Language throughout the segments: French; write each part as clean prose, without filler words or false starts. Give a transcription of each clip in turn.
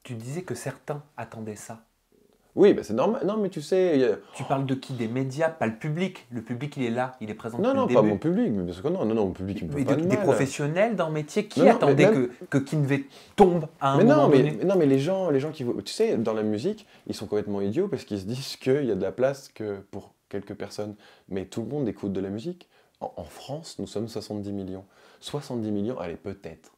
Tu disais que certains attendaient ça. Oui, bah c'est normal. Non, mais tu sais, Tu parles de qui? Des médias, pas le public. Le public, il est là, il est présent non, depuis le non, pas mon début. public, mais bien sûr que non, non, non, mon public, il me veut Mais pas de des mal. professionnels d'un métier Non, qui non, mais attendaient même, que Kinvey tombe à un mais moment non, donné. non, mais les gens tu sais, dans la musique, ils sont complètement idiots parce qu'ils se disent qu'il y a de la place que pour quelques personnes. Mais tout le monde écoute de la musique. En France, nous sommes 70 millions. 70 millions, allez, peut-être.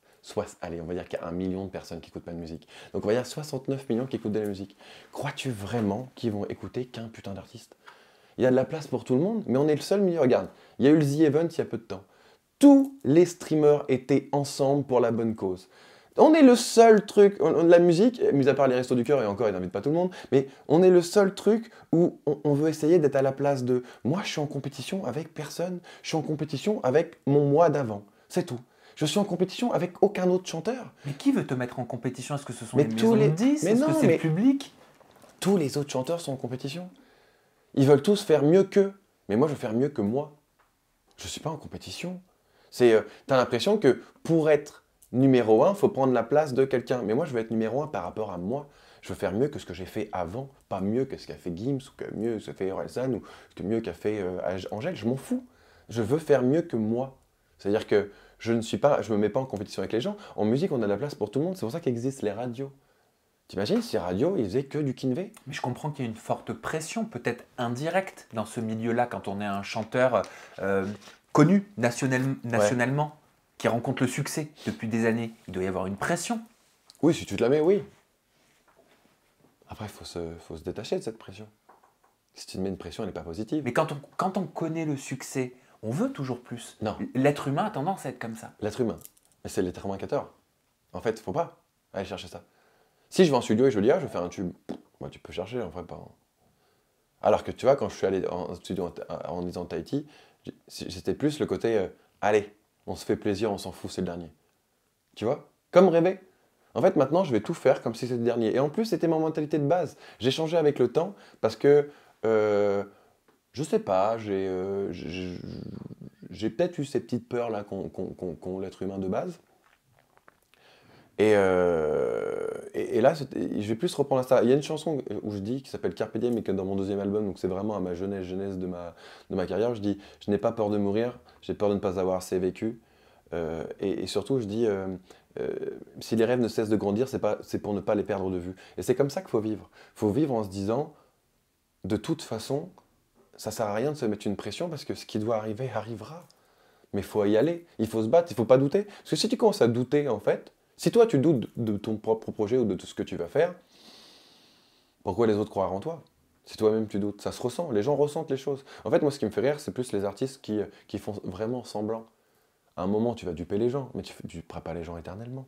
Allez, on va dire qu'il y a 1 million de personnes qui écoutent pas de musique. Donc on va dire 69 millions qui écoutent de la musique. Crois-tu vraiment qu'ils vont écouter qu'un putain d'artiste? Il y a de la place pour tout le monde, mais on est le seul milieu. Regarde, il y a eu le The Event il y a peu de temps. Tous les streamers étaient ensemble pour la bonne cause. On est le seul truc, la musique, mis à part les restos du cœur, et encore, ils n'invitent pas tout le monde, mais on est le seul truc où on veut essayer d'être à la place de moi, je suis en compétition avec personne, je suis en compétition avec mon moi d'avant. C'est tout. Je suis en compétition avec aucun autre chanteur. Mais qui veut te mettre en compétition? Est-ce que ce sont Mais les tous maisons de les. disques? Mais Est-ce que non, c'est le mais public? tous les autres chanteurs sont en compétition. Ils veulent tous faire mieux qu'eux. Mais moi, je veux faire mieux que moi. Je suis pas en compétition. T'as l'impression que pour être numéro un, faut prendre la place de quelqu'un. Mais moi, je veux être numéro un par rapport à moi. Je veux faire mieux que ce que j'ai fait avant, pas mieux que ce qu'a fait Gims, ou que mieux que ce qu'a fait Orelsan, ou que mieux qu'a fait Angèle. Je m'en fous. Je veux faire mieux que moi. C'est-à-dire que je me mets pas en compétition avec les gens. En musique, on a de la place pour tout le monde. C'est pour ça qu'existent les radios. T'imagines si les radios, ils faisaient que du Kinvey? Mais je comprends qu'il y a une forte pression, peut-être indirecte, dans ce milieu-là, quand on est un chanteur connu Ouais. nationalement, qui rencontre le succès depuis des années. Il doit y avoir une pression. Oui, si tu te la mets, oui. Après, faut se détacher de cette pression. Si tu te mets une pression, elle n'est pas positive. Mais quand on connaît le succès, on veut toujours plus. Non, L'être humain a tendance à être comme ça. l'être humain. Mais c'est l'être humain qui a tort. En fait, faut pas aller chercher ça. Si je vais en studio et je dis, ah, je vais faire un tube, moi, tu peux chercher, en vrai, pas. Alors que tu vois, quand je suis allé en studio en disant Tahiti, c'était plus le côté, allez, on se fait plaisir, on s'en fout, c'est le dernier. Tu vois? Comme rêver. En fait, maintenant, je vais tout faire comme si c'était le dernier. Et en plus, c'était ma mentalité de base. J'ai changé avec le temps parce que, je sais pas, j'ai peut-être eu ces petites peurs-là qu'ont l'être humain de base. Et là, je vais plus reprendre à ça. Il y a une chanson où je dis, qui s'appelle Carpe Diem, et que dans mon deuxième album, donc c'est vraiment à ma jeunesse de ma carrière, je dis, je n'ai pas peur de mourir, j'ai peur de ne pas avoir assez vécu. Et surtout, je dis, si les rêves ne cessent de grandir, c'est pour ne pas les perdre de vue. Et c'est comme ça qu'il faut vivre. Il faut vivre en se disant, de toute façon, ça sert à rien de se mettre une pression, parce que ce qui doit arriver arrivera. Mais il faut y aller, il faut se battre, il faut pas douter. Parce que si tu commences à douter, en fait, si toi tu doutes de ton propre projet ou de tout ce que tu vas faire, pourquoi les autres croiraient en toi? Si toi-même tu doutes, ça se ressent, les gens ressentent les choses. En fait, moi ce qui me fait rire, c'est plus les artistes qui font vraiment semblant. À un moment, tu vas duper les gens, mais tu ne duperas pas les gens éternellement.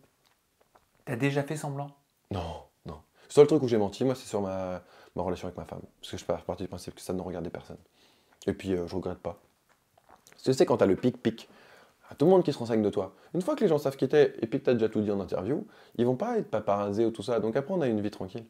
T'as déjà fait semblant? Non, non. Le seul truc où j'ai menti, moi, c'est sur ma relation avec ma femme. Parce que je pars partie du principe que ça ne regardait personne. Et puis, je regrette pas. Parce que tu sais, quand t'as le pic-pic, à tout le monde qui se renseigne de toi. Une fois que les gens savent qui t'es et puis que t'as déjà tout dit en interview, ils vont pas être paparazés ou tout ça. Donc après, on a une vie tranquille.